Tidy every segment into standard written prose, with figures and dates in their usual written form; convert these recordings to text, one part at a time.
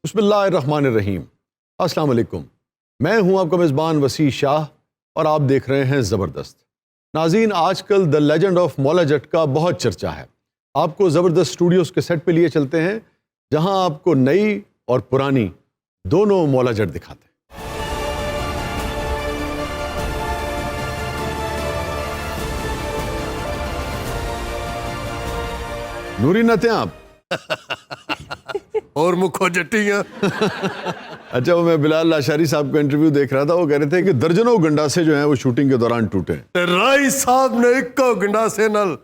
बिस्मिल्लाहिर्रहमानिर्रहीम। अस्सलाम वालेकुम। मैं हूं आपका मेज़बान वसी शाह और आप देख रहे हैं ज़बरदस्त। नाज़रीन, आजकल the legend of Maula Jatt का बहुत चर्चा है। आपको ज़बरदस्त स्टूडियोज़ के सेट पे लिए चलते हैं जहां आपको नई और पुरानी दोनों मौला जट दिखाते हैं। नूरी नते आप और मुखो जट्टियां। अच्छा, वो मैं बिलाल लाशारी साहब का इंटरव्यू देख रहा था। वो कह रहे थे कि दर्जनों गंडासे जो हैं वो शूटिंग के दौरान टूटे हैं। राय साहब ने इको गंडासे नाल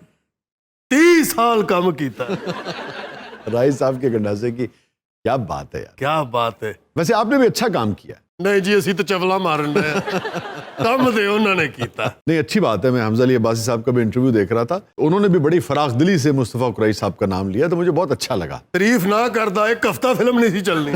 30 साल काम किया। राय साहब के गंडासे की क्या बात है यार। क्या बात है। वैसे आपने भी अच्छा काम किया। नहीं जी, असी तो चवला मारन रहे काम दे उन्होंने किया। नहीं, अच्छी बात है। मैं हमजा अली अब्बासी साहब का भी इंटरव्यू देख रहा था। उन्होंने भी बड़ी फराख दिली से मुस्तफ़ा कुरैशी साहब का नाम लिया, तो मुझे बहुत अच्छा लगा। तारीफ ना करता एक हफ्ता फिल्म नहीं सी चलनी।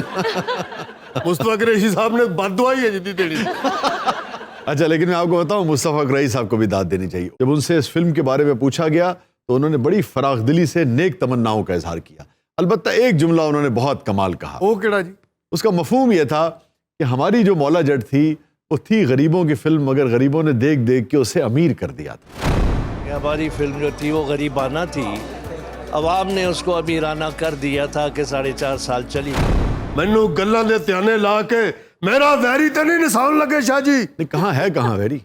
मुस्तफा कुरैशी साहब ने बददुआ ही है जितनी देनी। अच्छा, लेकिन मैं आपको बताऊं, मुस्तफ़ा कुरैशी साहब को भी दाद देनी चाहिए। जब उनसे इस फिल्म के बारे में पूछा गया तो उन्होंने बड़ी फराख दिली से नेक तमन्नाओं का इजहार किया। अलबत्ता एक जुमला उन्होंने बहुत कमाल कहा। वो केड़ा जी? उसका मफहूम यह था कि हमारी जो मौला जट थी वो थी गरीबों की फिल्म, मगर गरीबों ने देख देख के उसे अमीर कर दिया था। हमारी फिल्म जो थी वो गरीबाना थी, अवाम ने उसको अमीराना कर दिया था कि 4.5 साल चली। मैनू गल्लां दे त्याने ला के मेरा वैरी तो नहीं निशान लगे शाह जी। नहीं, कहाँ है कहाँ वेरी।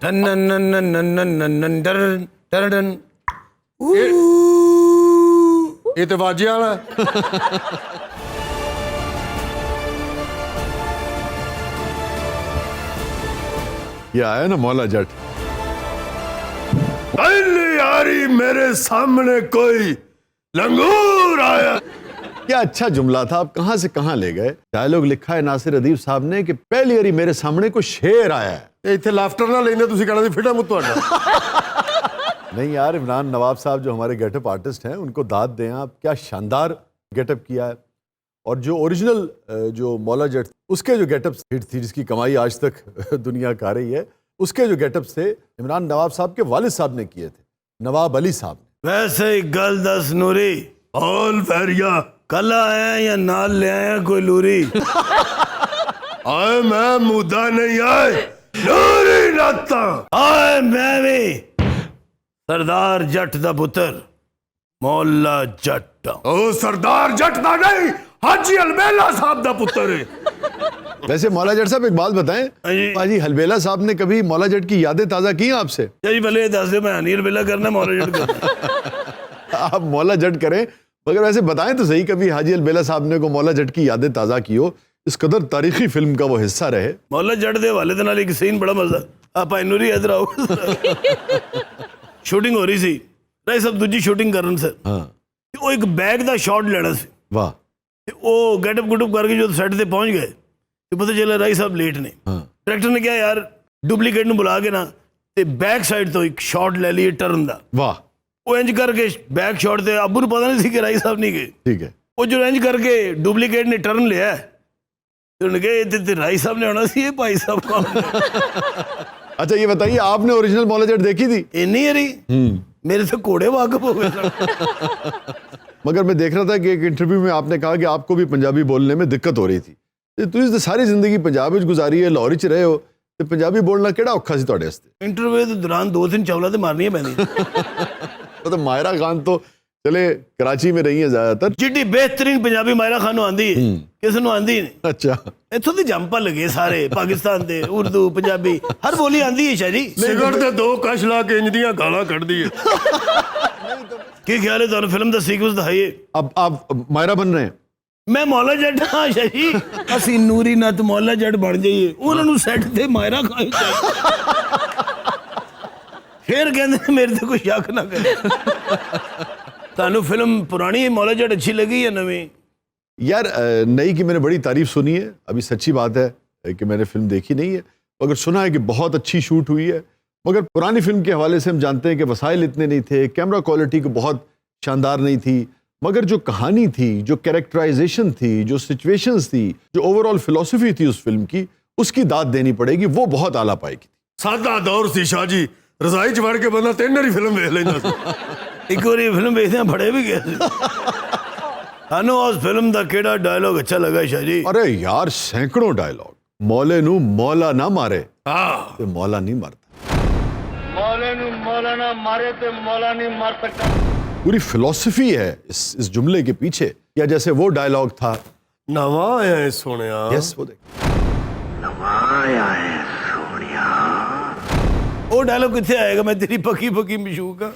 ये तो वाजे वाला है। ये आया ना मौला जट। पहली यारी मेरे सामने कोई लंगूर आया। क्या अच्छा जुमला था। आप कहाँ से कहाँ ले गए। डायलॉग लिखा है नासिर अदीब साहब ने कि पहली बारी मेरे सामने कोई शेर आया है। इतने लाफ्टर ना लेंदे तुसी कहना सी फिटा मुँह तुहाडा। नहीं यार, इमरान नवाब साहब जो हमारे गेटअप आर्टिस्ट हैं उनको दाद दें आप। क्या शानदार गेटअप किया है। और जो ओरिजिनल जो मौला जट उसके जो गेटअप हिट थी, जिसकी कमाई आज तक दुनिया खा रही है, उसके जो गेटअप्स थे इमरान नवाब साहब के वालिद साहब ने किए थे, नवाब अली साहब ने। वैसे ही गल दस नूरी, ऑल फैरिया कल आए या नाल ले आए कोई लूरी। आए मैं मुद्दा नहीं आए नूरी नाता। आए मैं भी सरदार जट दा पुत्र मौला जट। ओ सरदार जट दा नहीं, हाजी अलबेला साहब दा पुत्र है। वैसे मौला जट साहब एक बात बताएं, जी। हाजी हलबेला साहब ने कभी मौला जट की यादें ताज़ा की हैं आपसे? जी पहले ये दस दे, मैं अनिल बेला करना मौला जट करना। आप मौला जट करें, मगर वैसे बताएं तो सही, कभी हाजी अलबेला साहब ने को मौला जट की यादें ताज़ा की हो, इस कदर तारीखी फिल्म का वो हिस्सा रहे। मौला जट दे वाले नाल एक सीन बड़ा मजा। आप नूरी इधर आओ। शूटिंग हो रही सी, राय सब दूजी शूटिंग करन से हाँ, वो एक बैग दा शॉट लेना सी। वाह। ते वो गेटअप गुटअप करके जो सेट ते पहुंच गए तो पता चला राय साहब लेट ने। हाँ। डायरेक्टर ने क्या यार डुप्लीकेट ਨੂੰ बुला के ना ते बैक साइड तो एक शॉट ले लिए टर्न दा। वाह, वो इंज करके बैक शॉट ते अब्बू ਨੂੰ पता नहीं सी कि राय साहब नहीं गए। ठीक है। वो जो इंज करके डुप्लीकेट ने टर्न लिया तो उन्होंने कहा ये राय साहब ने होना सी, ये भाई साहब कौन है? अच्छा ये बताइए, आपने ओरिजिनल मौला जट देखी थी? इन्नी हरी मेरे तो घोड़े वाकफ हो गए। मगर मैं देख रहा था कि एक इंटरव्यू में आपने कहा कि आपको भी पंजाबी बोलने में दिक्कत हो रही थी। तुसीं तो सारी जिंदगी पंजाब विच गुजारी है, लाहौर च रहे हो, तो पंजाबी बोलना केड़ा औखा सी तुहाडे वास्ते? इंटरव्यू के दौरान 2-3 चवला तो मारनियां पैंदियां। तो मायरा खान तो चले कराची में रही है ज्यादातर। जिड्डी बेहतरीन पंजाबी मायरा खान आंदी है, किसी ਨੂੰ आंदी नहीं। अच्छा, इत्थों दे जंपा लगे सारे पाकिस्तान दे, उर्दू पंजाबी हर बोली आंदी है शाह जी। सिगरेट दे 2 कश ला के इंज दियां गालां कढदी है। की ख्याल है तुहानू फिल्म दा सीक्वेंस दिखाइए। अब आप मायरा बन रहे हैं? मैं मौला जट हाँ शाह जी, असी नूरी नत मौला जट बन जाइए, उन्होंने सेट ते मायरा खाई फिर कहते मेरे ते कोई शक ना करे। तुहानू फिल्म पुरानी मौला जट अच्छी लगी या नवी? यार नई की मैंने बड़ी तारीफ सुनी है। अभी सच्ची बात है कि मैंने फिल्म देखी नहीं है, मगर सुना है कि बहुत अच्छी शूट हुई है। मगर पुरानी फिल्म के हवाले से हम जानते हैं कि वसाइल इतने नहीं थे, कैमरा क्वालिटी को बहुत शानदार नहीं थी, मगर जो कहानी थी, जो कैरेक्टराइजेशन थी, जो सिचुएशंस थी, जो ओवरऑल फिलॉसफी थी उस फिल्म की, उसकी दाद देनी पड़ेगी। वो बहुत आला पाएगी थी। सादा दौर सी शाह जी, रजाई च वड़ के बंदा 3 वारी फिल्म देख लेंदा सी। एक बार फिल्म देखते बड़े भी गए। थानू उस फिल्म का केड़ा डायलॉग अच्छा लगा शाह जी? अरे यार सैकड़ों डायलॉग। मौले नू मौला ना मारे हाँ ते मौला नहीं मारता। मौले नू मौला ना मारे ते मौला नहीं मार सकता। पूरी फिलॉसफी है इस जुमले के पीछे। या जैसे वो डायलॉग था, नवा आया है सोनिया। यस वो देख, वो डायलॉग कितने आएगा? मैं तेरी पकी पकी मशूक का।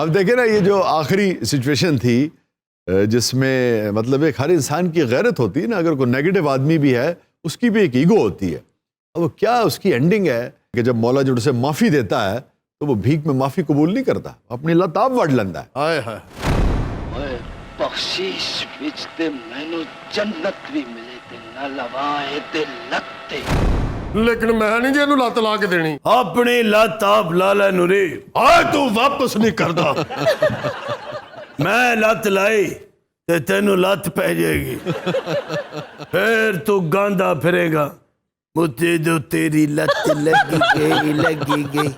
अब देखे ना ये जो आखिरी सिचुएशन थी जिसमें मतलब एक हर इंसान की गैरत होती है ना, अगर कोई नेगेटिव आदमी भी है उसकी भी एक ईगो होती है। अब वो क्या उसकी एंडिंग है कि जब मौला जो उसे माफ़ी देता है तो वो भीख में माफ़ी कबूल नहीं करता, अपनी लत आप वड़ लेंदा है। हाय हाय ओए बख्शीश विच ते मैनू जन्नत भी मिले ते ना लवाए ते लत्ते। लेकिन मैं नहीं जी इहनूं लत ला के देनी। अपनी लत आप ला लै नूरी। आए तू वापस नहीं करदा। मैं लत लाई ते तेनू लत पै जाएगी, फिर तू गांदा फिरेगा। मुझे जो तेरी लत लगी गई।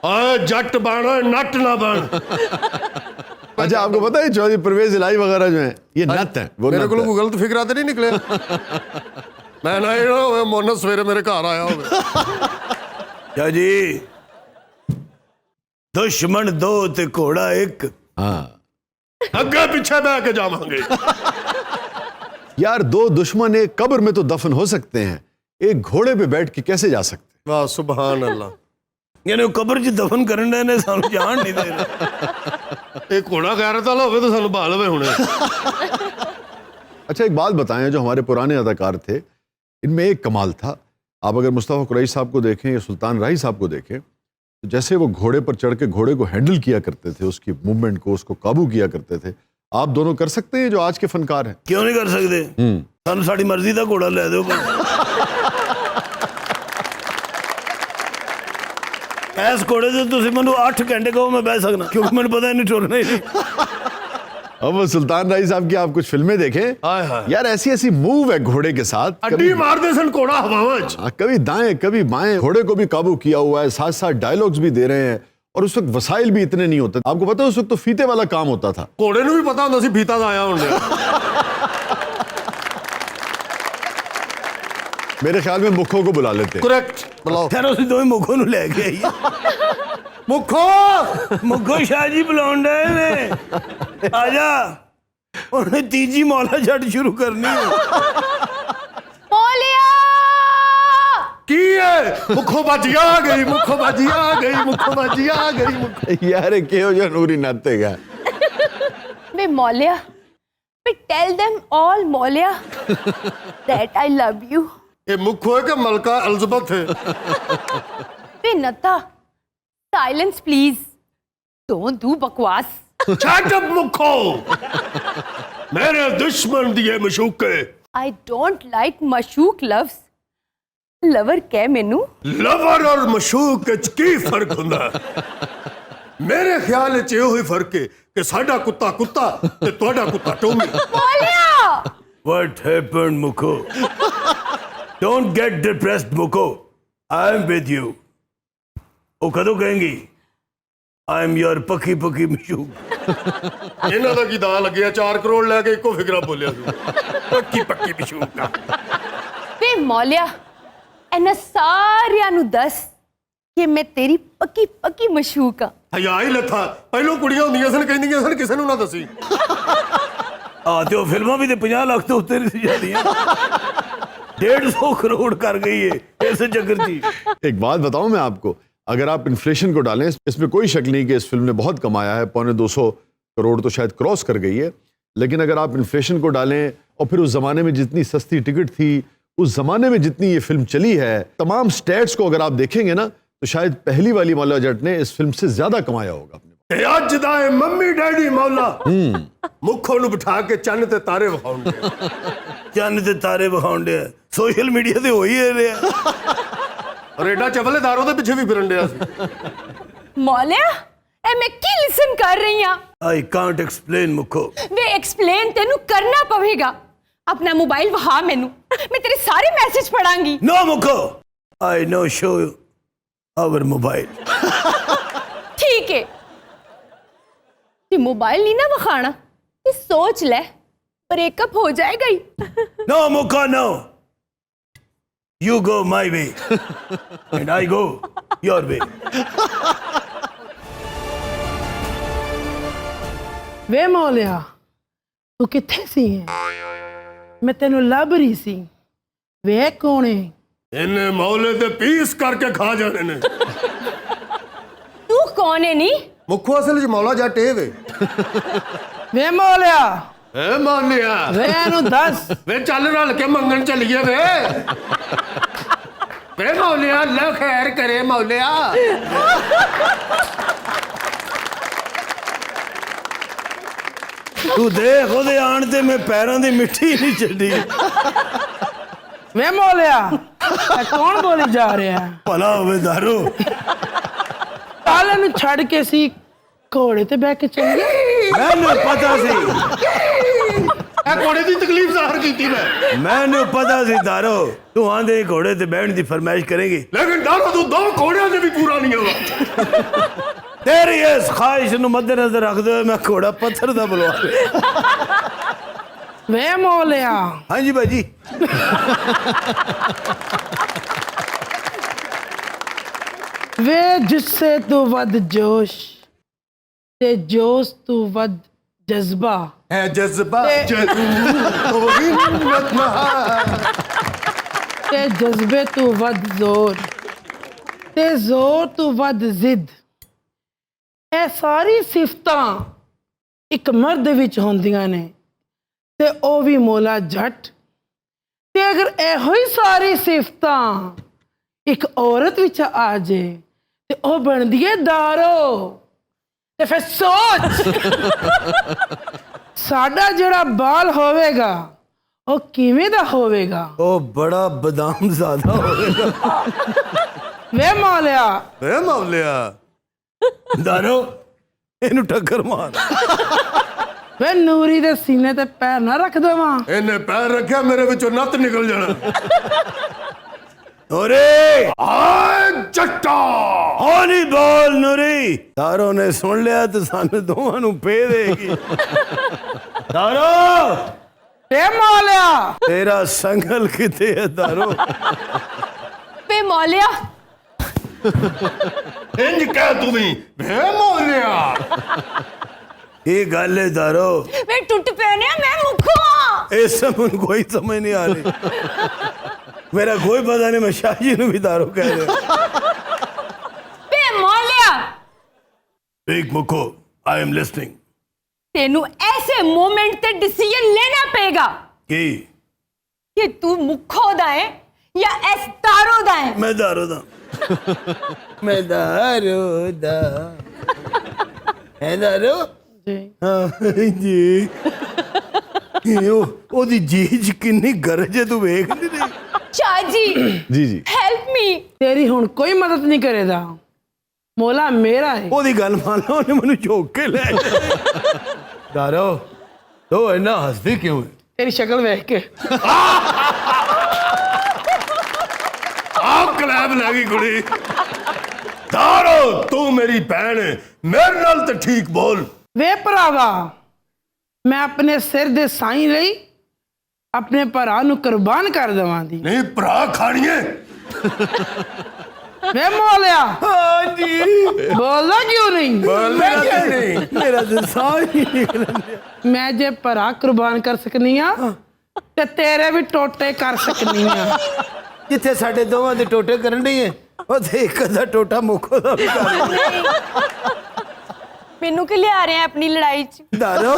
आए जट बन नट ना बन। अच्छा आपको पता है चौधरी परवेज इलाही वगैरह जो है ये नत है, वो मेरे नत को है। कोई गलत फिक्रा तो नहीं निकले? मैं ना ये होवे मोहन सवेरे मेरे घर आया होवे। शाह जी दुश्मन दो ते घोड़ा एक। हाँ अगे पीछे बह के जावांगे। यार दो दुश्मन एक कब्र में तो दफन हो सकते हैं, एक घोड़े पे बैठ के कैसे जा सकते? वाह सुभान अल्लाह। यानी कब्र च दफन करने ने सानू जान नहीं दे रहे। एक घोड़ा गैरत वाला होवे तो सानू भाल होवे हुणे। अच्छा एक बात बताएं, जो हमारे पुराने अदाकार थे इनमें एक कमाल था। आप अगर मुस्तफ़ा कुरैशी साहब को देखें या सुल्तान राही साहब को देखें तो जैसे वो घोड़े पर चढ़ के घोड़े को हैंडल किया करते थे, उसकी मूवमेंट को, उसको काबू किया करते थे, आप दोनों कर सकते हैं जो आज के फनकार हैं? क्यों नहीं कर सकते? सानू साड़ी मर्जी का घोड़ा ले दो। ऐस घोड़े से तुम मैं 8 घंटे कहो मैं बह सकना, क्योंकि मैंने पता नहीं टुरना ही नहीं। अब वो सुल्तान राही साहब की आप कुछ फिल्में देखें, हाय हाय यार ऐसी ऐसी मूव है घोड़े के साथ, अड्डी मार दे सन घोड़ा हवावां च। कभी दाएं कभी बाएं, घोड़े को भी काबू किया हुआ है, साथ साथ डायलॉग्स भी दे रहे हैं। और उस वक्त वसाइल भी इतने नहीं होते। आपको पता है उस वक्त तो फीते वाला काम होता था। घोड़े नूं भी पता हुंदा सी फीता दा आया हुंदा। मेरे ख्याल में मुखों को बुला लेते हैं। करेक्ट बुलाओ। फिर उस दो मुखों नु लेके आई। मुखो मुखो शाह जी बुलाउण डे ने। आजा उन्हें तीजी मौला जट शुरू करनी है। मौलिया की है? मुखो बाजी आ गई, मुखो बाजी आ गई, मुखो बाजी आ गई। मुखो यार क्यों जो नूरी नाते गया। वे मौलिया वे टेल देम ऑल मौलिया दैट आई लव यू। ये मुखो है कि मलका एलिजाबेथ है? वे नता साइलेंस प्लीज, डोंट डू बकवास। शट अप मुखो। मेरे दुश्मन दिए मशूके। आई डोंट लाइक मशूक लव्स। लवर कह मैनू। लवर और मशूक च की फर्क हुंदा है? मेरे ख्याल च यो ही फर्क है कि साडा कुत्ता कुत्ता ते तुहाडा कुत्ता Tommy. मौलिया What happened, Mukho? Don't get depressed, Mukho. I am with you. वो कदों कहेंगी I am your पकी पकी मशूक। ਇਹਨਾਂ ਦਾ ਕੀ ਦਾ ਲੱਗਿਆ 4 ਕਰੋੜ ਲੈ ਕੇ ਇੱਕੋ ਫਿਕਰਾ ਬੋਲਿਆ ਤੂੰ। ਪੱਕੀ ਪੱਕੀ ਮਸ਼ੂਕ ਆ। ਵੇ ਮੌਲਿਆ ਇਹਨਾਂ ਸਾਰਿਆਂ ਨੂੰ ਦੱਸ ਕਿ ਮੈਂ ਤੇਰੀ ਪੱਕੀ ਪੱਕੀ ਮਸ਼ੂਕ ਆ। ਹਯਾ ਹੀ ਲੱਥਾ। ਪਹਿਲੋਂ ਕੁੜੀਆਂ ਹੁੰਦੀਆਂ ਸਨ ਕਹਿੰਦੀਆਂ ਸਨ ਕਿਸੇ ਨੂੰ ਨਾ ਦੱਸੀ। तो फिल्मां भी 50 लाख तो उत्ते नहीं जाती 150 करोड़ कर गई है ऐसे चक्कर जी। एक बात बताऊं मैं आपको, अगर आप इन्फ्लेशन को डालें, इसमें कोई शक नहीं कि इस फिल्म ने बहुत कमाया है, 250 करोड़ तो शायद क्रॉस कर गई है। लेकिन अगर आप इन्फ्लेशन को डालें और फिर उस जमाने में जितनी सस्ती टिकट थी, उस जमाने में जितनी ये फिल्म चली है, तमाम स्टैट्स को अगर आप देखेंगे ना तो शायद पहली वाली मौला जट ने इस फिल्म से ज्यादा कमाया होगा अपने। ਤੇ ਅੱਜ ਦਾ ਇਹ ਮੰਮੀ ਡੈਡੀ ਮੌਲਾ ਮੁੱਖੋਂ ਨੂੰ ਬਿਠਾ ਕੇ ਚੰਨ ਤੇ ਤਾਰੇ ਵਿਖਾਉਂਦੇ। चन्न ते तारे विखाउण डे सोशल मीडिया ते हो ही रहा। ਔਰ ਐਡਾ ਚਵਲੇਦਾਰ ਉਹਦੇ ਪਿੱਛੇ ਵੀ ਫਿਰਨ ਡਿਆ ਸੀ। ਮੌਲਿਆ ਇਹ ਮੈਂ ਕੀ ਲਿਸਨ ਕਰ ਰਹੀ ਆ? I can't explain, Mukho. Way explain ਤੈਨੂੰ ਕਰਨਾ ਪਵੇਗਾ। ਆਪਣਾ ਮੋਬਾਈਲ ਵਹਾ ਮੈਨੂੰ, ਮੈਂ ਤੇਰੇ ਸਾਰੇ message ਪੜਾਂਗੀ। No, Mukho. I know show our mobile. ਠੀਕ ਹੈ ਤੇ ਮੋਬਾਈਲ ਨਹੀਂ ਨਾ ਵਿਖਾਣਾ, कि सोच ले ब्रेकअप हो जाएगा ही। No, Mukha, no. You go my way, and I go your way. ਵੇ ਮੌਲਿਆ ਤੂੰ ਕਿੱਥੇ ਸੀ ਮੈਂ ਤੈਨੂੰ ਲੱਭ ਰਹੀ ਸੀ ਵੇ ਕੌਣ ਹੈ ਇਹਨੇ ਮੌਲੇ ਤੇ ਪੀਸ ਕਰਕੇ ਖਾ ਜਾਣੇ ਨੇ। तू कौन है नी? ਮੁੱਖੋ ਅਸਲ ਚ ਮੌਲਾ ਜੱਟ ਇਹ ਵੇ। ਵੇ ਮੌਲਿਆ ਏ ਮੌਲਿਆ ਵੇ ਇਹਨੂੰ ਦੱਸ ਵੇ ਚੱਲ ਰਲ ਕੇ ਮੰਗਣ ਚੱਲੀਏ ਵੇ। ਵੇ ਮੌਲਿਆ ਅੱਲਾ ਖੈਰ ਕਰੇ ਮੌਲਿਆ। ਤੂੰ ਦੇਖ ਉਹਦੇ ਆਣ ਤੇ ਮੈਂ ਪੈਰਾਂ ਦੀ ਮਿੱਟੀ ਨਹੀਂ ਛੱਡੀ। ਵੇ ਮੌਲਿਆ ਇਹ ਕੌਣ ਬੋਲੀ ਜਾ ਰਿਹਾ ਭਲਾ ਹੋਵੇ ਦਾਰੂ। ਕੱਲ ਇਹਨੂੰ ਛੱਡ ਕੇ ਸੀ ਘੋੜੇ ਤੇ ਬਹਿ ਕੇ ਚੱਲ ਗਿਆ ਮੈਨੂੰ ਪਤਾ ਸੀ, ਇਹ ਘੋੜੇ ਦੀ ਤਕਲੀਫ ਜ਼ਾਹਰ ਕੀਤੀ ਮੈਂ। ਮੈਨੂੰ ਪਤਾ ਸੀ ਦਾਰੂ ਤੂੰ ਆਂਦੇ ਘੋੜੇ ਤੇ ਬਹਿਣ ਦੀ ਫਰਮਾਇਸ਼ ਕਰੇਗੀ। ਲੇਕਿਨ ਡਾਰੋ ਤੂੰ ਦੋ ਘੋੜਿਆਂ ਦੇ ਵੀ ਪੂਰਾ ਨਹੀਂ ਹੋਵਾ। ਤੇਰੀ ਇਸ ਖਾਹਿਸ਼ ਨੂੰ ਮੱਦੇਨਜ਼ਰ ਰੱਖਦੇ ਹੋਏ ਮੈਂ ਘੋੜਾ ਪੱਥਰ ਦਾ ਬੁਲਵਾ ਲਿਆ। ਵੇ ਮੌਲਿਆ ਹਾਂਜੀ ਭਾਜੀ। ਵੇ ਜਿਸਸੇ ਤੂੰ ਵੱਧ ਜੋਸ਼ ਤੇ ਜੋਸ਼ ਤੂੰ ਵੱਧ ਜਜ਼ਬਾ ਹੈ ਜਜ਼ਬਾ ਜ਼ਰੂਰ ਕੋਈ ਹਿੰਮਤ ਨਾ। ਤੇ ਜਜ਼ਬੇ ਤੋਂ ਵੱਧ ਜ਼ੋਰ ਤੇ ਜ਼ੋਰ ਤੋਂ ਵੱਧ ਜ਼ਿੱਦ ਇਹ ਸਾਰੀ ਸਿਫਤਾਂ ਇੱਕ ਮਰਦ ਵਿੱਚ ਹੁੰਦੀਆਂ ਨੇ ਤੇ ਉਹ ਵੀ ਮੌਲਾ ਜੱਟ ਤੇ ਅਗਰ ਇਹੋ ਹੀ ਸਾਰੀ ਸਿਫਤਾਂ ਇੱਕ ਔਰਤ ਵਿੱਚ ਆ ਜੇ ਤੇ ਉਹ ਬਣਦੀ ਹੈ ਦਾਰੋ ਤੇ ਫਿਰ ਸੋਚ ਸਾਡਾ ਜਿਹੜਾ ਬਾਲ ਹੋਵੇਗਾ ਉਹ ਕਿਵੇਂ ਦਾ ਹੋਵੇਗਾ ਉਹ ਬੜਾ ਬਦਾਮ ਜ਼ਿਆਦਾ ਹੋਵੇਗਾ। ਵੇ ਮੌਲਿਆ ਏ ਮੌਲਿਆ ਦਾਰੂ ਇਹਨੂੰ ਟੱਕਰ ਮਾਰ। ਵੇ ਨੂਰੀ ਦੇ ਸੀਨੇ ਤੇ ਪੈਰ ਨਾ ਰੱਖ ਦੇਵਾਂ ਇਹਨੇ ਪੈਰ ਰੱਖਿਆ ਮੇਰੇ ਵਿੱਚੋਂ ਨੱਤ ਨਿਕਲ ਜਾਣਾ। ਨੂਰੀ ਆ ਜੱਟਾ ਹੌਲੀ ਬੋਲ ਨੂਰੀ। ਦਾਰੂ ਨੇ ਸੁਣ ਲਿਆ ਤੇ ਸਾਨੂੰ ਦੋਵਾਂ ਨੂੰ ਪੇ ਦੇਗੀ। ਦਾਰੂ ਵੇ ਮੌਲਿਆ ਤੇਰਾ ਸੰਗਲ ਕਿਤੇ ਹੈ ਦਾਰੂ। ਵੇ मौलिया ਇੰਜ ਕਹਿ ਤੂੰ ਵੀ ਵੇ ਮੌਲਿਆ। ਇਹ ਗੱਲ ਹੈ ਦਾਰੂ। वे टूट पैने मैं मुखो ਇਸ ਸਮਝ ਕੋਈ ਸਮਝ ਨਹੀਂ ਆ ਰਹੀ। ਮੇਰਾ ਕੋਈ ਪਤਾ ਨਹੀਂ ਮੈਂ ਸ਼ਾਹਜੀ ਨੂੰ ਵੀ ਦਾਰੂ ਕਹਿ ਰਿਹਾ। वे मौलिया ਇੱਕ ਮੁਕੋ ਆਈ ਐਮ ਲਿਸਨਿੰਗ। तेनू ऐसे मोमेंट ते डिसीजन लेना पेगा ਕੀ कि तू मुखो दा है या एस तारो दा है। ਮੈਂ ਦਾਰੂ ਦਾ ਮੈਂ ਦਾਰੂ ਦਾ ਹੈ ਦਾਰੂ। ਜੀ ਹਾਂ ਜੀ ਇਹ ਉਹਦੀ ਜੀਜ ਕਿੰਨੀ ਗਰਜ ਹੈ ਤੂੰ ਵੇਖ ਨਹੀਂ ਰਹੀ। चाची जी जी हेल्प मी। ਤੇਰੀ ਹੁਣ ਕੋਈ ਮਦਦ ਨਹੀਂ ਕਰੇਗਾ ਮੌਲਾ ਮੇਰਾ ਹੈ ਉਹਦੀ ਗੱਲ ਮੰਨ ਲਾ ਉਹਨੇ ਮੈਨੂੰ ਝੋਕ ਕੇ ਲੈ ਦਾਰੂ ਤੂੰ ਇੰਨਾ ਹੱਸਦੀ ਕਿਉਂ ਹੈ? ਤੇਰੀ ਸ਼ਕਲ ਵੇਖ ਕੇ ਆ ਕਲੈਬ ਲੈ ਗਈ ਕੁੜੀ। ਦਾਰੋ ਤੂੰ ਮੇਰੀ ਭੈਣ ਹੈ, ਮੇਰੇ ਨਾਲ ਤੇ ਠੀਕ ਬੋਲ। ਵੇ ਭਰਾਵਾ ਮੈਂ ਆਪਣੇ ਸਿਰ ਦੇ ਸਾਈਂ ਲਈ ਆਪਣੇ ਭਰਾ ਨੂੰ ਕੁਰਬਾਨ ਕਰ ਦਵਾਂਦੀ ਨਹੀਂ ਭਰਾ ਖਾਣੀਏ। ਵੇ ਮੌਲਿਆ ਹਾਂਜੀ ਬੋਲਦਾ ਕਿਉਂ ਨਹੀਂ ਬੋਲਦਾ ਕਿਉਂ ਨਹੀਂ? ਮੇਰਾ ਤਾਂ ਸਾਹ ਹੀ ਨਿਕਲ ਗਿਆ। ਮੈਂ ਜੇ ਭਰਾ ਕੁਰਬਾਨ ਕਰ ਸਕਨੀ ਆ ਤੇ ਤੇਰੇ ਵੀ ਟੋਟੇ ਕਰ ਸਕਨੀ ਆ ਜਿੱਥੇ ਸਾਡੇ ਦੋਵਾਂ ਦੇ ਟੋਟੇ ਕਰਨ ਡਈ ਹੈ ਉੱਥੇ ਇੱਕ ਦਾ ਟੋਟਾ ਮੁੱਖੋ ਦਾ ਵੀ ਕਰ मेनू कि लिया रहे हैं अपनी लड़ाई च। ਦਾਰੂ।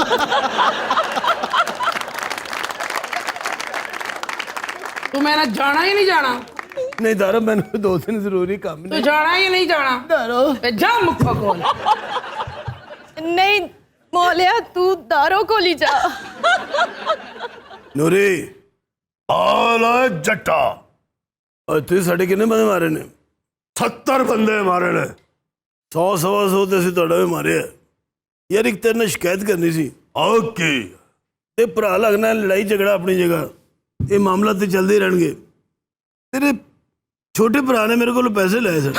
ਤੂੰ ਮੇਰਾ ਜਾਣਾ ਹੀ ਨਹੀਂ ਜਾਣਾ ਨਹੀਂ ਦਾਰੂ ਮੈਨੂੰ ਦੋ ਦਿਨ ਜ਼ਰੂਰੀ ਕੰਮ ਤੂੰ ਨੇ। ਜਾਣਾ ਹੀ ਨਹੀਂ ਜਾਣਾ ਦਾਰੂ ਤੇ ਜਾ ਮੁੱਖਾ ਕੋਲ नहीं मौलिया तू दारो को ली जा। ਨੂਰੀ ਆਲਾ ਜੱਟਾ ਤੇ ਸਾਡੇ ਕਿੰਨੇ ਬੰਦੇ ਮਾਰੇ ਨੇ? 70 ਬੰਦੇ ਮਾਰੇ ਨੇ। 100 ਸਵਾ 100 ਤੇ ਅਸੀਂ ਤੁਹਾਡਾ ਵੀ ਮਾਰਿਆ ਯਾਰ। ਇੱਕ ਤੇਰੇ ਨਾਲ ਸ਼ਿਕਾਇਤ ਕਰਨੀ ਸੀ। ਓਕੇ ਤੇ ਭਰਾ ਲੱਗਣਾ ਲੜਾਈ ਝਗੜਾ ਆਪਣੀ ਜਗ੍ਹਾ ਇਹ ਮਾਮਲਾ ਤੇ ਚੱਲਦੇ ਹੀ ਰਹਿਣਗੇ। ਤੇਰੇ ਛੋਟੇ ਭਰਾ ਨੇ ਮੇਰੇ ਕੋਲ ਪੈਸੇ ਲਏ ਸਨ।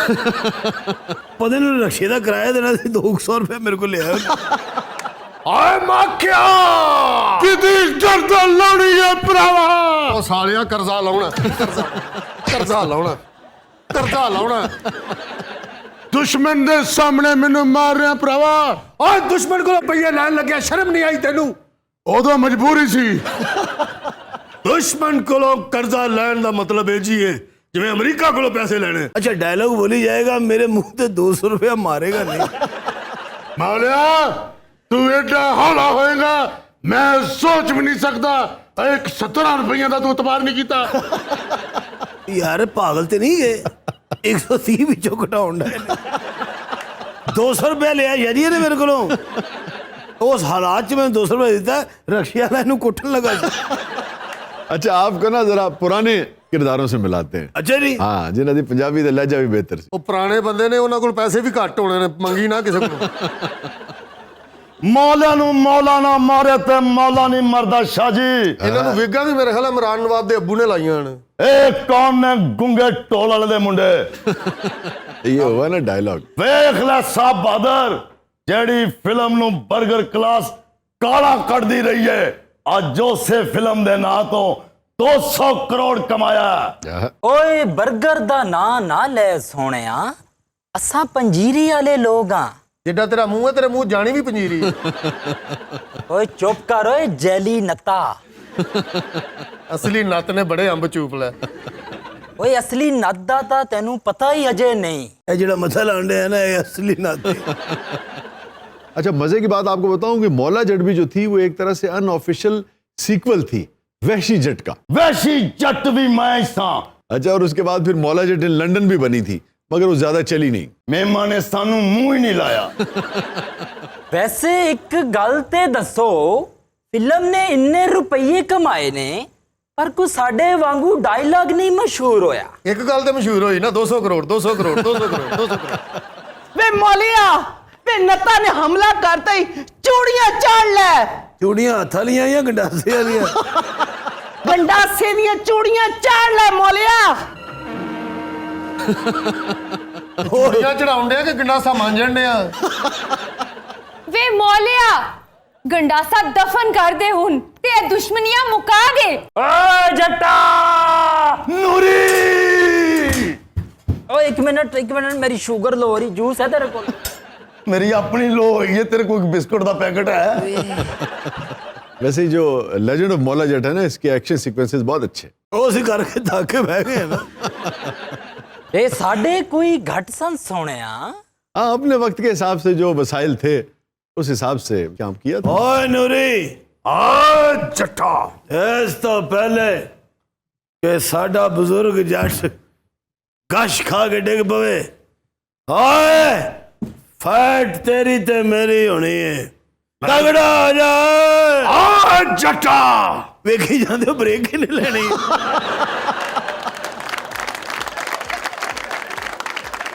ਪਤਾ ਨਹੀਂ ਰਕਸ਼ੇ ਦਾ ਕਿਰਾਇਆ ਦੇਣਾ ਸੀ 200 ਰੁਪਏ ਮੇਰੇ ਕੋਲ ਲਿਆ। ਆਏ ਮਾਖਿਆ ਕਿਦੀ ਦਰਦ ਲਾਉਣੀ ਹੈ ਭਰਾਵਾ ਉਹ ਸਾਲਿਆ ਕਰਜ਼ਾ ਲਾਉਣਾ ਕਰਜ਼ਾ ਲਾਉਣਾ ਦੁਸ਼ਮਣ ਦੇ ਸਾਹਮਣੇ ਮੈਨੂੰ ਮਾਰ ਰਿਹਾ ਭਰਾਵਾ ਓਏ ਦੁਸ਼ਮਣ ਕੋਲ ਪਈਏ ਲੈਣ ਲੱਗਿਆ ਸ਼ਰਮ ਨਹੀਂ ਆਈ ਤੈਨੂੰ ਉਦੋਂ ਮਜਬੂਰੀ ਸੀ ਦੁਸ਼ਮਣ ਕੋਲੋਂ ਕਰਜ਼ਾ ਲੈਣ ਦਾ ਮਤਲਬ ਇਹ ਜੀ ਹੈ ਜਿਵੇਂ ਅਮਰੀਕਾ ਕੋਲੋਂ ਪੈਸੇ ਲੈਣੇ अच्छा डायलॉग बोली जाएगा मेरे मुंह पे 200 रुपया मारेगा नहीं ਮਾਲਿਆ ਤੂੰ ਐਡਾ ਹੌਲਾ ਹੋਏਗਾ ਮੈਂ ਸੋਚ ਵੀ ਨਹੀਂ ਸਕਦਾ ਇੱਕ 17 ਰੁਪਈਆਂ ਦਾ ਤੂੰ ਇਤਬਾਰ ਨਹੀਂ ਕੀਤਾ यार पागल तो नहीं गए 130 ਵਿੱਚੋਂ ਘਟਾਉਣ ਦਾ 200 रुपया लिया यारी ने मेरे को उस हालात च मैं 200 रुपया दिता रक्शे वाला इन्हू कुटन लगा अच्छा आपको ना जरा पुराने किरदारों से मिलाते हैं अच्छा जी हाँ जिन्हों की पंजाबी का लहजा भी बेहतर सी ਉਹ ਪੁਰਾਣੇ ਬੰਦੇ ਨੇ ਉਹਨਾਂ ਕੋਲ ਪੈਸੇ ਵੀ ਘੱਟ ਹੋਣੇ ਨੇ ਮੰਗੀ ਨਾ ਕਿਸੇ ਕੋਲ ਮੌਲਾ ਨੂੰ ਮੌਲਾ ਨਾ ਮਾਰੇ ਤੇ ਮੌਲਾ ਨਹੀਂ ਮਰਦਾ ਸ਼ਾਹ ਜੀ ਇਹਨਾਂ ਨੂੰ ਵਿਗਾ ਵੀ ਮੇਰੇ ਖਿਆਲ ਹੈ ਇਮਰਾਨ ਨਵਾਬ ਦੇ ਅੱਬੂ ਨੇ ਲਾਈਆਂ ਨੇ ਇਹ ਕੌਣ ਨੇ ਗੁੰਗੇ ਟੋਲ ਵਾਲੇ ਦੇ ਮੁੰਡੇ ये हुआ ना डायलॉग ਵੇਖ ਲੈ ਸਾਹਿਬ ਬਹਾਦਰ ਜਿਹੜੀ ਫਿਲਮ ਨੂੰ 버ਗਰ ਕਲਾਸ ਕਾਲਾ ਕੱਢਦੀ ਰਹੀ ਹੈ ਅੱਜ ਉਸੇ ਫਿਲਮ ਦੇ ਨਾਂ ਤੋਂ 200 ਕਰੋੜ ਕਮਾਇਆ ਓਏ 버ਗਰ ਦਾ ਨਾਂ ਨਾ ਲੈ ਸੋਹਣਿਆ ਅਸਾਂ ਪੰਜੀਰੀ ਵਾਲੇ ਲੋਕ ਆ ਜਿੱਡਾ ਤੇਰਾ ਮੂੰਹ ਹੈ ਤੇਰੇ ਮੂੰਹ ਜਾਣੀ ਵੀ ਪੰਜੀਰੀ ਓਏ ਚੁੱਪ ਕਰ ਓਏ ਜੈਲੀ ਨੱਤਾ ਅਸਲੀ ਨੱਤ ਨੇ ਬੜੇ ਅੰਬ ਚੂਪ ਲੈ ਓਏ ਅਸਲੀ ਨੱਤ ਦਾ ਤਾਂ ਤੈਨੂੰ ਪਤਾ ਹੀ ਅਜੇ ਨਹੀਂ ये जेड़ा मसाला अंडे है ना ये असली नाते अच्छा मजे की बात आपको बताऊं कि मौला जट भी जो थी वो एक तरह से अनऑफिशियल सीक्वल थी वहशी जट का ਵੈਸ਼ੀ ਜੱਟ ਵੀ ਮੈਂ ਸਾਂ अच्छा और उसके बाद फिर मौला जट इन लंदन भी बनी थी मगर वो ज्यादा चली नहीं ਮੇਮਾ ਨੇ ਸਾਨੂੰ ਮੂੰਹ ਹੀ ਨਹੀਂ ਲਾਇਆ ਵੈਸੇ ਇੱਕ ਗੱਲ ਤੇ ਦੱਸੋ ਫਿਲਮ ਨੇ ਇੰਨੇ ਰੁਪਏ ਕਮਾਏ ਨੇ ਪਰ ਕੋ ਸਾਡੇ ਵਾਂਗੂ ਡਾਇਲੌਗ ਨਹੀਂ ਮਸ਼ਹੂਰ ਹੋਇਆ ਇੱਕ ਗੱਲ ਤੇ ਮਸ਼ਹੂਰ ਹੋਈ ਨਾ 200 ਕਰੋੜ 200 ਕਰੋੜ 200 ਕਰੋੜ 200 ਕਰੋੜ ਵੇ ਮੌਲਿਆ ਵੇ ਨੱਤਾ ਨੇ ਹਮਲਾ ਕਰਤਾ ਹੀ ਚੂੜੀਆਂ ਚਾੜ ਲੈ चूड़ियां हथ वालियां या गंडासे वालियां ਗੰਡਾਸੇ ਦੀਆਂ ਚੂੜੀਆਂ ਚਾੜ ਲੈ ਮੌਲਿਆ ਹੋੜੀਆਂ ਚੜਾਉਣ ਡਿਆ ਕਿ ਗੰਡਾਸਾ ਮਾਂਜਣ ਡਿਆ ਵੇ ਮੌਲਿਆ ਗੰਡਾਸਾ ਦਫਨ ਕਰ ਦੇ ਹੁਣ ਤੇ ਇਹ ਦੁਸ਼ਮਨੀਆਂ ਮੁਕਾ ਦੇ ਓ ਜੱਟਾ ਨੂਰੀ ਓ ਇੱਕ ਮਿੰਟ ਮੇਰੀ ਸ਼ੂਗਰ ਲੋ ਰਹੀ ਜੂਸ ਹੈ ਤੇਰੇ ਕੋਲ ਮੇਰੀ ਆਪਣੀ ਲੋ ਹੋਈ ਹੈ ਤੇਰੇ ਕੋਲ ਬਿਸਕੁਟ ਦਾ ਪੈਕਟ ਹੈ वैसे ही जो लेजेंड ऑफ मौला जट है ना इसके एक्शन सीक्वेंसेस बहुत अच्छे वो सी करके धाके बह गए ना ਇਹ ਸਾਡੇ ਕੋਈ ਘਟ ਸੰ ਸੋਹਣਿਆ हाँ अपने वक्त के हिसाब से जो वसाइल थे उस हिसाब से काम किया था ओए नूरी ਆ ਜੱਟਾ इस तो पहले कि साडा बुजुर्ग जट गश खा के डिग पवे ओए फैट तेरी ते मेरी होनी है तगड़ा हो जा ਆ ਜੱਟਾ वेखी जाते ब्रेक ही नहीं लेनी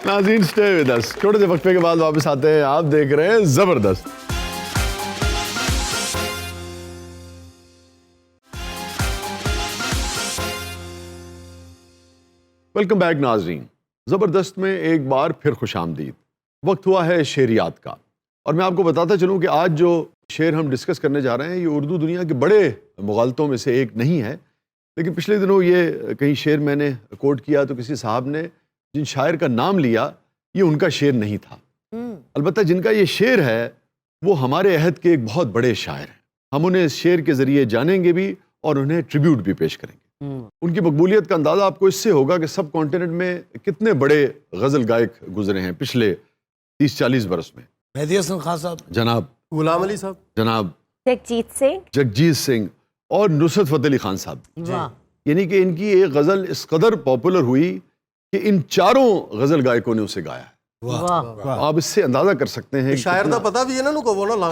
नाज़रीन स्टे विद अस छोटे से वक्फे के बाद वापस आते हैं आप देख रहे हैं जबरदस्त वेलकम बैक नाजरीन जबरदस्त में एक बार फिर खुशामदीद वक्त हुआ है शेरियात का और मैं आपको बताता चलूं कि आज जो शेर हम डिस्कस करने जा रहे हैं ये उर्दू दुनिया के बड़े मुगालतों में से एक नहीं है लेकिन पिछले दिनों ये कहीं शेर मैंने कोट किया तो किसी साहब ने जिन शायर का नाम लिया ये उनका शेर नहीं था अलबत्ता जिनका ये शेर है वो हमारे अहद के एक बहुत बड़े शायर हैं हम उन्हें इस शेर के ज़रिए जानेंगे भी और उन्हें ट्रिब्यूट भी पेश करेंगे उनकी मकबूलियत का अंदाज़ा आपको इससे होगा कि सब कॉन्टिनेंट में कितने बड़े गज़ल गायक गुजरे हैं पिछले 30-40 बरस में मेहदी हसन खान साहब जनाब ਗੁਲਾਮ ਅਲੀ ਸਾਹਿਬ जनाब जगजीत सिंह जगजीत सिंह और नुसरत फ़तेह अली खान साहब यानी कि इनकी एक गज़ल इस कदर पॉपुलर हुई कि इन चारों गज़ल गायकों ने उसे गाया है आप इससे अंदाज़ा कर सकते हैं कि ਸ਼ਾਇਰ ਦਾ ਪਤਾ ਵੀ ਇਹਨਾਂ ਨੂੰ ਕਹੋ ਨਾ ਲਾਂ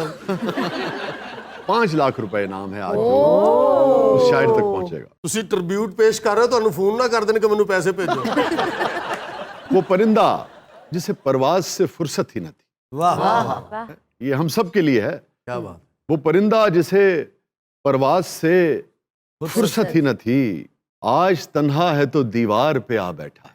5 लाख रुपए इनाम है आज उस शायर तक पहुंचेगा ਤੁਸੀਂ ਟ੍ਰਿਬਿਊਟ ਪੇਸ਼ ਕਰ ਰਹੇ ਹੋ ਤੁਹਾਨੂੰ ਫੋਨ ਨਾ ਕਰ ਦੇਣ ਕਿ ਮੈਨੂੰ ਪੈਸੇ ਭੇਜੋ वो परिंदा जिसे परवाज से फुर्सत ही न थी वाह ये हम सब के लिए है क्या बात वो परिंदा जिसे परवाज से फुर्सत ही न थी आज तन्हा है तो दीवार पे आ बैठा है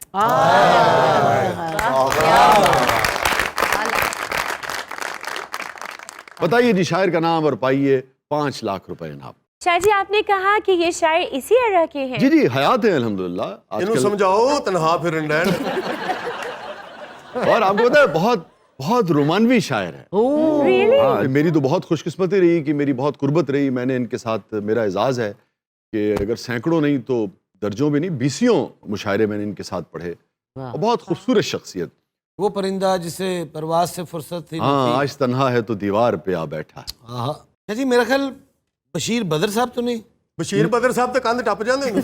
बताइए जी शायर का नाम और पाइए 5 लाख रुपए इनाम। शाह जी, आपने कहा कि ये शायर इसी एरा के हैं। जी जी हयात है अल्हम्दुलिल्लाह इन्हों आजकल। समझाओ तनहा फिर इंडैन। और आपको पता है बहुत बहुत रोमानवी शायर है। Really? हाँ, मेरी तो बहुत खुशकिस्मती रही कि मेरी बहुत कुर्बत रही, मैंने इनके साथ मेरा एजाज़ है कि अगर सैकड़ों नहीं तो दर्जों में नहीं बीसियों मुशायरे मैंने इनके साथ पढ़े। और बहुत खूबसूरत शख्सियत। वो परिंदा जिसे परवाज से फुर्सत थी। हाँ आज तन्हा है तो दीवार पे आ बैठा है। शाह जी मेरा ख्याल बशीर बदर साहब तो नहीं? बशीर बदर साहब तो कंध टप जाते हैं।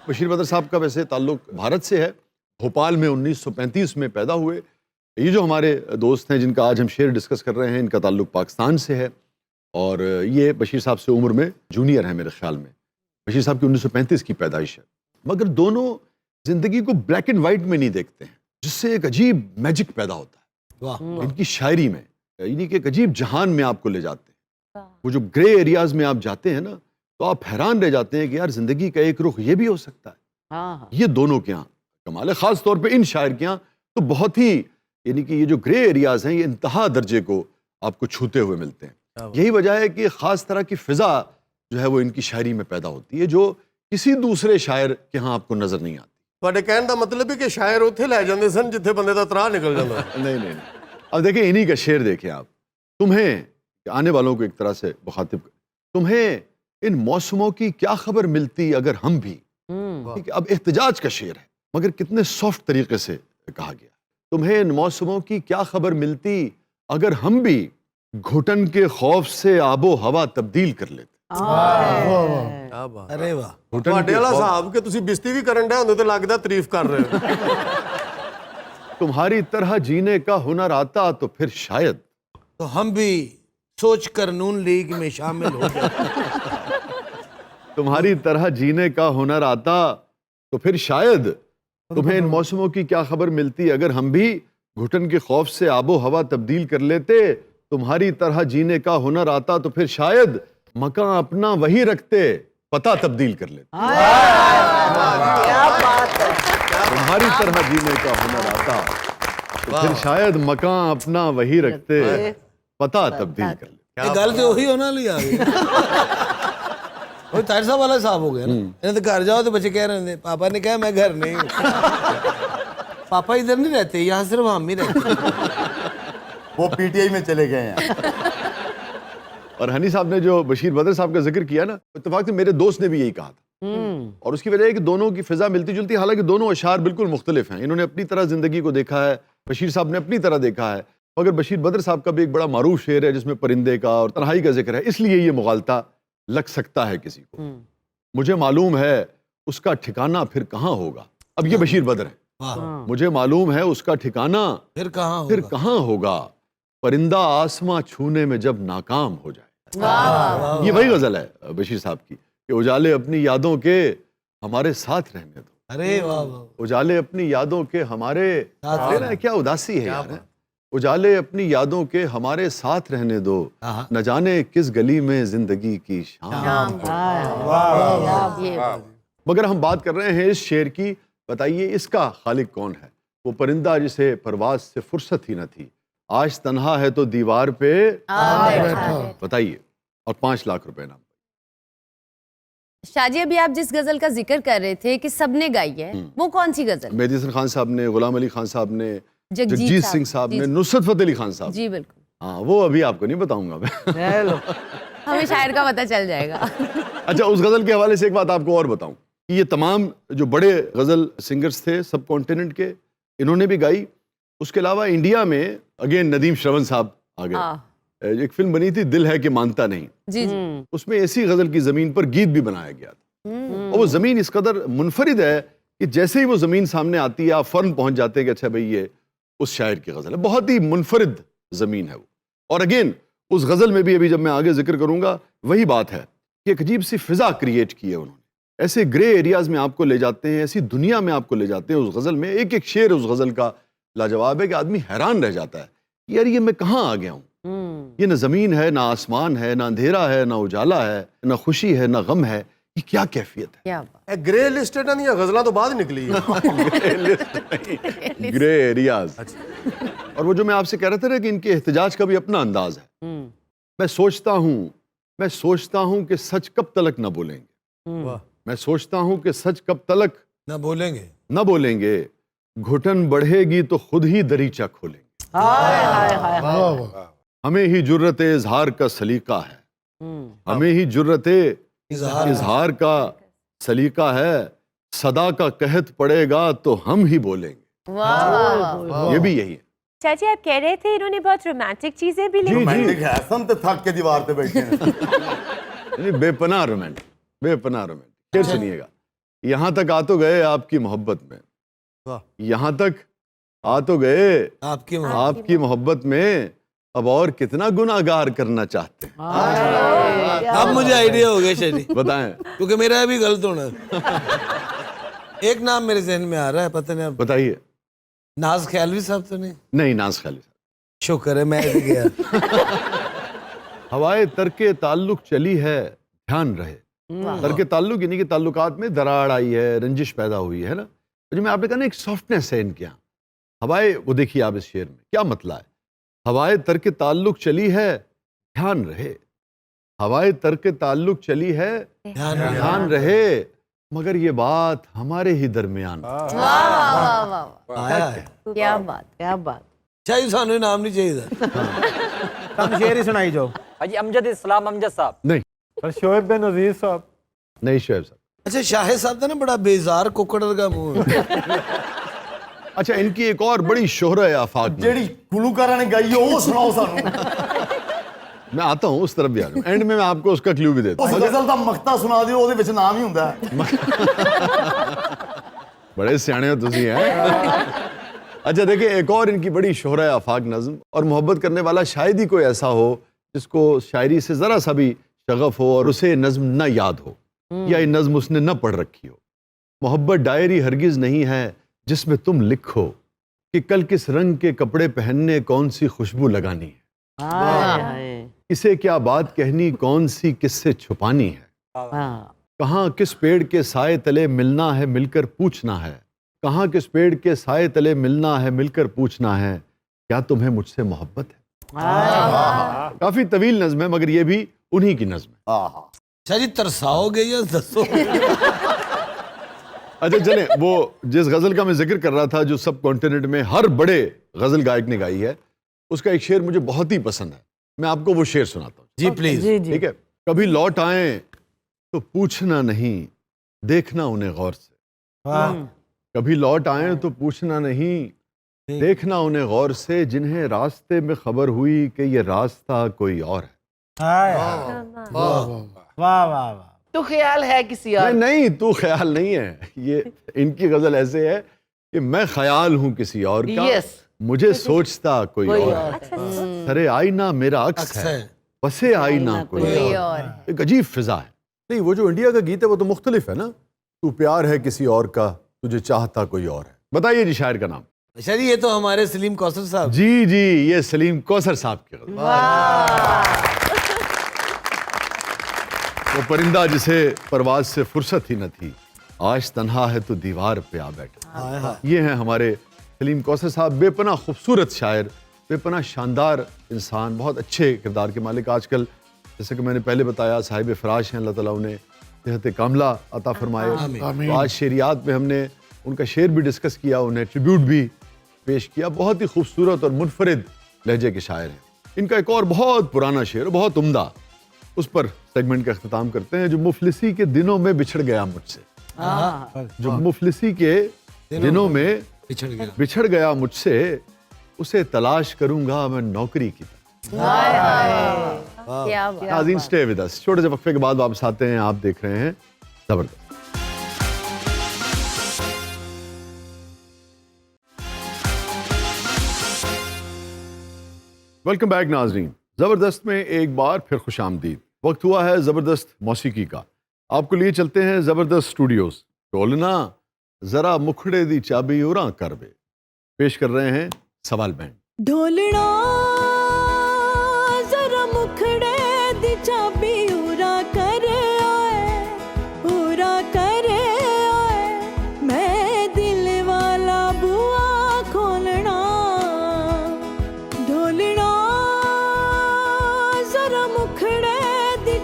बशीर बदर साहब का वैसे ताल्लुक भारत से है, भोपाल में 1935 में पैदा हुए। ये जो हमारे दोस्त हैं जिनका आज हम शेर डिस्कस कर रहे हैं, इनका ताल्लुक पाकिस्तान से है और ये बशीर साहब से उम्र में जूनियर है मेरे ख्याल में। बशीर साहब की 1935 की पैदाइश है, मगर दोनों जिंदगी को ब्लैक एंड वाइट में नहीं देखते हैं, जिससे एक अजीब मैजिक पैदा होता है वाह। इनकी शायरी में, यानी कि एक अजीब जहान में आपको ले जाते हैं। वो जो ग्रे एरियाज में आप जाते हैं ना, तो आप हैरान रह जाते हैं कि यार जिंदगी का एक रुख ये भी हो सकता है। ये दोनों के यहाँ कमाल है, खास तौर पे इन शायर के यहाँ तो बहुत ही, यानी कि ये जो ग्रे एरियाज हैं ये इंतहा दर्जे को आपको छूते हुए मिलते हैं। यही वजह है कि खास तरह की फिजा जो है वो इनकी शायरी में पैदा होती है, जो किसी दूसरे शायर के यहाँ आपको नजर नहीं आती। ਤੁਹਾਡੇ ਕਹਿਣ ਦਾ मतलब है कि शायर उत्थे ले जाते सन जिथे बंदे का त्राह निकल जाता। नहीं नहीं, अब देखिए इन्हीं का शेर देखें आप। तुम्हें, आने वालों को एक तरह से मुखातिब, तुम्हें इन मौसमों की क्या खबर मिलती अगर हम भी, ठीक है, अब एहतजाज का शेर है मगर कितने सॉफ्ट तरीके से कहा गया। तुम्हें इन मौसमों की क्या खबर मिलती अगर हम भी घुटन के खौफ से आबो हवा तब्दील कर लेते। अरे वाह। ਤੁਹਾਡੇ ਵਾਲਾ ਹਿਸਾਬ ਕਿ ਤੁਸੀਂ ਬਿਸਤੀ भी करन डे ਹੁੰਦੇ तो लगदा तारीफ कर रहे हो। तुम्हारी तरह जीने का हुनर आता तो फिर शायद, तो हम भी सोच कर नून लीग में शामिल हो जाए। तुम्हारी तरह जीने का हुनर आता तो फिर शायद, तुम्हें इन मौसमों की क्या खबर मिलती अगर हम भी घुटन के खौफ से आबो हवा तब्दील कर लेते। तुम्हारी तरह जीने का हुनर आता तो फिर शायद, मकान अपना वही रखते पता तब्दील कर लेते। तुम्हारी तरह जीने का हुनर आता तो फिर शायद मकान अपना वही रखते पता तब्दील कर लेते। ये गल तो वही होना ली आ गई। वो तार साहब वाला साहब हो गया ना। इन्हें तो घर जाओ तो बच्चे कह रहे थे, पापा ने कहा मैं घर नहीं हूँ। पापा इधर नहीं रहते, यहाँ सिर्फ हम ही रहते। वो पीटीआई में चले गए हैं। और हनी साहब ने जो बशीर बदर साहब का जिक्र किया ना, इत्तेफाक से मेरे दोस्त ने भी यही कहा था। और उसकी वजह है कि दोनों की फिजा मिलती जुलती है, हालांकि दोनों अशार बिल्कुल मुख्तलिफ हैं। इन्होंने अपनी तरह जिंदगी को देखा है, बशीर साहब ने अपनी तरह देखा है, मगर बशीर बदर साहब का भी एक बड़ा मारूफ शेर है जिसमें परिंदे का और तन्हाई का जिक्र है, इसलिए ये मुगालता लग सकता है किसी को। मुझे मालूम है उसका ठिकाना फिर कहाँ होगा। अब ये बशीर बदर है। मुझे मालूम है उसका ठिकाना फिर कहाँ फिर कहाँ होगा, परिंदा आसमां छूने में जब नाकाम हो जाए। ये वही गजल है बशीर साहब की कि उजाले अपनी यादों के हमारे साथ रहने दो। अरे वाह वाह। उजाले अपनी यादों के हमारे साथ रहना, क्या उदासी है यार। उजाले अपनी यादों के हमारे साथ रहने दो, न जाने किस गली में जिंदगी की शाम। मगर हम बात कर रहे हैं इस शेर की, बताइए इसका खालिक कौन है। वो परिंदा जिसे परवाज से फुर्सत ही न थी, आज तन्हा है तो दीवार पे बताइए। और 5 लाख रुपए नाम। शाजी, अभी आप जिस गजल का जिक्र कर रहे थे कि सबने गाई है, वो कौन सी गजल? मेहदी हसन खान साहब ने, गुलाम अली खान साहब ने, जगजीत जगजीत साहब, सिंह साहब जी। ने, नुसरत फतेह अली खान साहब। जी बिल्कुल। हाँ वो अभी आपको नहीं बताऊंगा मैं। हमें शायर का पता चल जाएगा। अच्छा, उस गजल के हवाले से एक बात आपको और बताऊं कि ये तमाम जो बड़े गजल सिंगर्स थे सब कॉन्टिनेंट के, इन्होंने भी गाई। उसके अलावा इंडिया में अगेन नदीम श्रवण साहब आ गए। एक फिल्म बनी थी दिल है कि मानता नहीं, जी जी। उसमें ऐसी गजल की जमीन पर गीत भी बनाया गया था। और वो जमीन इस कदर मुनफरिद है कि जैसे ही वो जमीन सामने आती है आप फौरन पहुंच जाते हैं कि अच्छा भाई ये उस शायर की गजल है। बहुत ही मुनफरिद जमीन है वो। और अगेन उस गजल में भी अभी जब मैं आगे जिक्र करूंगा वही बात है कि एक अजीब सी फिजा क्रिएट की है उन्होंने। ऐसे ग्रे एरियाज में आपको ले जाते हैं, ऐसी दुनिया में आपको ले जाते हैं। उस गजल में एक एक शेर उस गजल का लाजवाब है कि आदमी हैरान रह जाता है यार ये मैं कहाँ आ गया हूँ। ये ना जमीन है, ना आसमान है, ना अंधेरा है, ना उजाला है, ना खुशी है, ना गम है, ये क्या कैफियत है? क्या बात। ਇਹ ਗ੍ਰੇ ਲਿਸਟ ਇਹਨਾਂ ਦੀਆਂ ਗਜ਼ਲਾਂ ਤੋਂ ਬਾਅਦ ਨਿਕਲੀ ਹੈ ग्रे एरियाज। और वो जो मैं आपसे कह रहा था ना कि इनके एहतजाज का भी अपना अंदाज है। मैं सोचता हूँ कि सच कब तलक न बोलेंगे। मैं सोचता हूँ कि सच कब तलक ना बोलेंगे। न बोलेंगे, घुटन बढ़ेगी तो खुद ही दरीचा खोलेंगे। हमें ही जुर्रत इजहार का सलीका है, हमें ही जुर्रत इजहार का सलीका है। सदा का कहत पड़ेगा तो हम ही बोलेंगे। ये भी यही है। चाची आप कह रहे थे इन्होंने बहुत रोमांटिक चीजें भी लिखी। रोमांटिक है, हम तो थक के दीवार पे बैठे हैं। नहीं, बेपनाह रोमांटिक, बेपनाह रोमांटिक। फिर सुनिएगा, यहाँ तक आ तो गए आपकी मोहब्बत में, यहाँ तक आ तो गए आपकी मोहब्बत में, अब और कितना गुनाहगार करना चाहते हैं? अब मुझे आइडिया हो गया शरी, बताएं। क्योंकि मेरा भी गलत होना। एक नाम मेरे जहन में आ रहा है, पता नहीं। बताइए। नाज ख्यालवी साहब तो नहीं? नहीं, नाज खाली साहब। शुक्र है मैं भी गया। हवाए तरके ताल्लुक चली है, ध्यान रहे। तरके ताल्लुक यानी कि ताल्लुकात में दरार आई है, रंजिश पैदा हुई है ना। जो मैं आपने कहा ना, एक सॉफ्टनेस है इनके यहाँ। हवाए, वो देखिए आप इस शेर में क्या मतलब है। हवाए तरके ताल्लुक चली है, ध्यान रहे। हवाए तरके ताल्लुक चली है, ध्यान रहे, मगर ये बात हमारे ही दरमियान। आया है। क्या बात, क्या बात। चाहिए सानू नाम नहीं चाहिए। तुम शेर ही सुनाई जाओ। हाजी अमजद इस्लाम अमजद साहब। नहीं, पर शोएब बिन अजीज साहब। नहीं शोएब साहब। अच्छा, शाहिद साहब था ना, बड़ा बेजार कुकड़ का मुंह। अच्छा, इनकी एक और बड़ी शोहरत है आफाक में। जेड़ी गुलूकारा ने गाई है वो सुनाओ सानू। मैं आता हूँ, उस तरफ भी आ रहा हूँ। एंड में मैं आपको उसका क्लू भी देता उस हूँ। गजल दा मक्ता सुना दियो, ओदे विच नाम ही हुंदा है। बड़े सियाने हो तुसी हैं। अच्छा देखिए, एक और इनकी बड़ी शोहरत आफाक नज़्म, और मोहब्बत करने वाला शायद ही कोई ऐसा हो जिसको शायरी से ज़रा सा भी शगफ हो और उसे नज़्म न याद हो, या ये नज़्म उसने न पढ़ रखी हो। मोहब्बत डायरी हरगिज़ नहीं है जिसमें तुम लिखो कि कल किस रंग के कपड़े पहनने कौन सी खुशबू लगानी है, इसे क्या बात कहनी कौन सी किससे छुपानी है, कहाँ किस पेड़ के साए तले मिलना है मिलकर पूछना है, कहाँ किस पेड़ के साए तले मिलना है मिलकर पूछना है, क्या तुम्हें मुझसे मोहब्बत है। काफी तवील नज़्म है, मगर ये भी उन्हीं की नज़्म है। अच्छा जी, तरसाओगे या दसो? अच्छा चले, वो जिस गजल का मैं जिक्र कर रहा था जो सब कॉन्टिनेंट में हर बड़े गजल गायक ने गाई है, उसका एक शेर मुझे बहुत ही पसंद है। मैं आपको वो शेर सुनाता हूँ। जी प्लीज। ठीक है। कभी लौट आए तो पूछना नहीं, देखना उन्हें गौर से। कभी लौट आए तो पूछना नहीं, देखना उन्हें गौर से, जिन्हें रास्ते में खबर हुई कि ये रास्ता कोई और है। वाह वाह वाह। तो ख्याल है किसी और? नहीं, तू ख्याल नहीं है। ये इनकी गजल ऐसे है कि मैं ख्याल हूँ किसी और का, मुझे सोचता कोई और है। सरे आईना मेरा अक्स है, बसे आईना कोई और। एक अजीब फिजा है। नहीं, वो जो इंडिया का गीत है वो तो मुख्तलिफ है ना। तू प्यार है किसी और का, तुझे चाहता कोई और है। बताइए जी शायर का नाम। अच्छा जी, ये तो हमारे सलीम कौसर साहब। जी जी, ये सलीम कौसर साहब की गजल। वो परिंदा जिसे परवाज से फुर्सत ही न थी, आज तन्हा है तो दीवार पे आ बैठा। ये हैं हमारे सलीम कौसर साहब, बेपनाह खूबसूरत शायर, बेपनाह शानदार इंसान, बहुत अच्छे किरदार के मालिक। आजकल जैसे कि मैंने पहले बताया, साहिब फराश हैं, अल्लाह ताला उन्हें सेहत कामला अता फरमाए। तो आज शेरियात में हमने उनका शेर भी डिस्कस किया, उन्हें ट्रिब्यूट भी पेश किया। बहुत ही खूबसूरत और मुनफरिद लहजे के शायर हैं। इनका एक और बहुत पुराना शेर, बहुत उम्दा, उस पर सेगमेंट का अख्ताम करते हैं। जो मुफलिसी के दिनों में बिछड़ गया मुझसे, जो मुफलिसी के दिनों में बिछड़ गया मुझसे, उसे तलाश करूंगा मैं नौकरी की तरह। नाज़रीन, स्टे विद अस। छोटे से वक्फे के बाद वापस आते हैं। आप देख रहे हैं जबरदस्त। वेलकम बैक नाज़रीन। जबरदस्त में एक बार फिर खुशामदीद। वक्त हुआ है जबरदस्त मौसीकी का। आपको लिए चलते हैं जबरदस्त स्टूडियोज। ढोलना जरा मुखड़े दी चाबी उरा कर बे। पेश कर रहे हैं सवाल बैंड। ढोलना जरा मुखड़े दी चाबी उरा कर आए,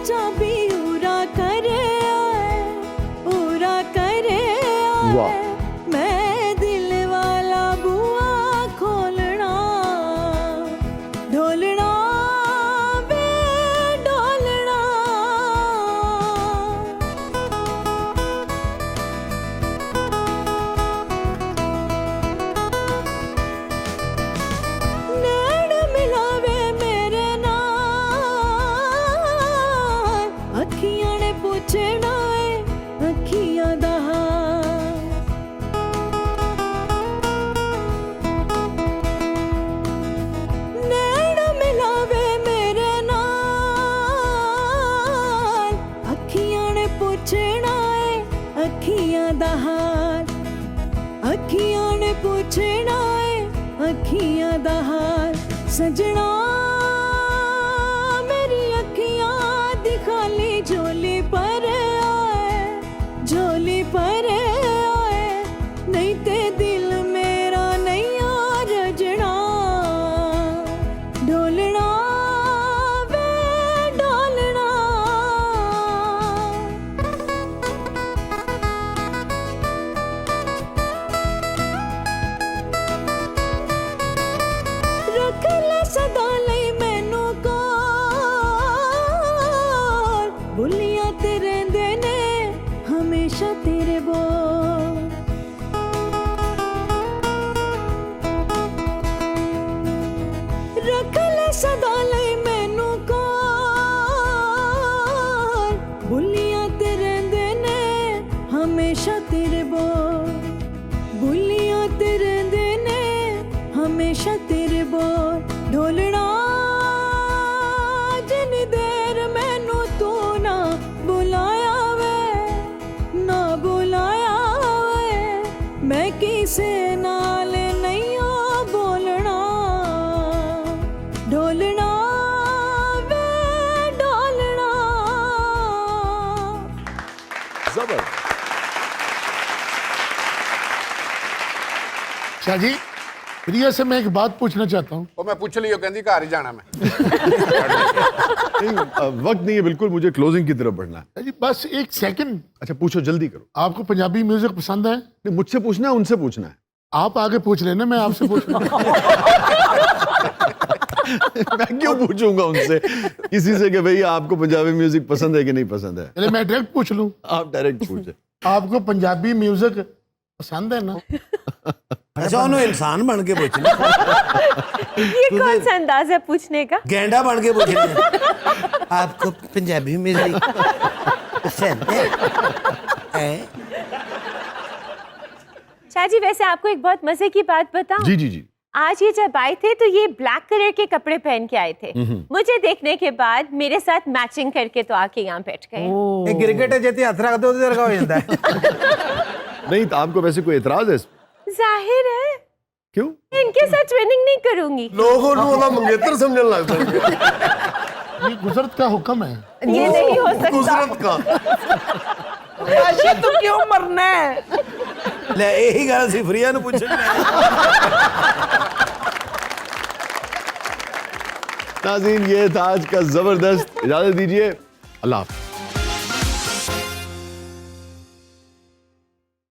चाबी उरा करे आए, उरा करे वाह। आए, मैं दिल वाला बुआ खोलना, ढोलना वे ढोलना। नैन मिलावे मेरे नाल, अखियां ने पूछना है अखियां दा हाल। नैन मिलावे मेरे नाल, अखियां ने पूछना है अखियां दा हाल। अखियां ने पूछना है अखियां दा हाल। सजना मेरी अखियां दिखाली झोली पर आए, झोली पर आए, नहीं ते दिल मेरा नहीं आ रजना, ढोलना वे ढोलना। रख ले सदा लई मैनू कोल, बुलियां ते रहिंदे ने हमेशा तेरे बोल। रख ले सदा लई मैनू कोल, बुलियां ते रहिंदे ने हमेशा तेरे बोल। बुलियां ते रहिंदे ने हमेशा तेरे बोल। ढोलना जिन्नी देर मैनू तू ना बुलाया वे, ना बुलाया वे, मैं किसे नाल नहीं ओ बोलना, ढोलना वे ढोलना। जबर। शाह जी, प्रिया से मैं एक बात पूछना चाहता हूँ। ਉਹ ਮੈਂ ਪੁੱਛ ਲਿਓ ਕਹਿੰਦੀ ਘਰ ਹੀ ਜਾਣਾ ਮੈਂ। नहीं, वक्त नहीं है बिल्कुल, मुझे क्लोजिंग की तरफ बढ़ना है। शाह जी बस एक सेकंड, अच्छा पूछो, जल्दी करो। आपको पंजाबी म्यूजिक पसंद है? नहीं, मुझसे पूछना है उनसे पूछना है। आप आगे पूछ लेना, मैं आपसे पूछ लूँ। मैं क्यों पूछूंगा उनसे किसी से कि भैया आपको पंजाबी म्यूजिक पसंद है कि नहीं पसंद है। चले मैं डायरेक्ट पूछ लूँ। आप डायरेक्ट पूछे। आपको पंजाबी म्यूजिक पसंद है ना? अच्छा उन्होंने इंसान बन के पूछना, ये कौन सा अंदाज है पूछने का? गेंडा बन के पूछना। आपको पंजाबी म्यूजिक पसंद है? शाह जी वैसे आपको एक बहुत मजे की बात बताऊं? जी जी जी। आज ये जब आए थे तो ये ब्लैक कलर के कपड़े पहन के आए थे। मुझे देखने के बाद मेरे साथ मैचिंग करके तो आके यहाँ बैठ गए। ਇਹ ਕ੍ਰਿਕਟ ਜਿੱਤੇ ਹੱਥ ਰੱਖ ਦੋ ਤੇ ਵਰਗਾ ਹੋ ਜਾਂਦਾ ਹੈ। नहीं तो आपको वैसे कोई एतराज है इसमें? जाहिर है, क्यों? इनके साथ ट्रेनिंग नहीं करूंगी। लोगों को वो मंगेतर समझने लगता है। ये गुजरत का हुक्म है। ये नहीं हो सकता। गुजरत का आशिक तू क्यों मरना है? ले यही गल सी फ्रिया नु पूछना। नाज़रीन, ये था आज का जबरदस्त। इजाजत दीजिए, अल्लाह हाफ़िज़।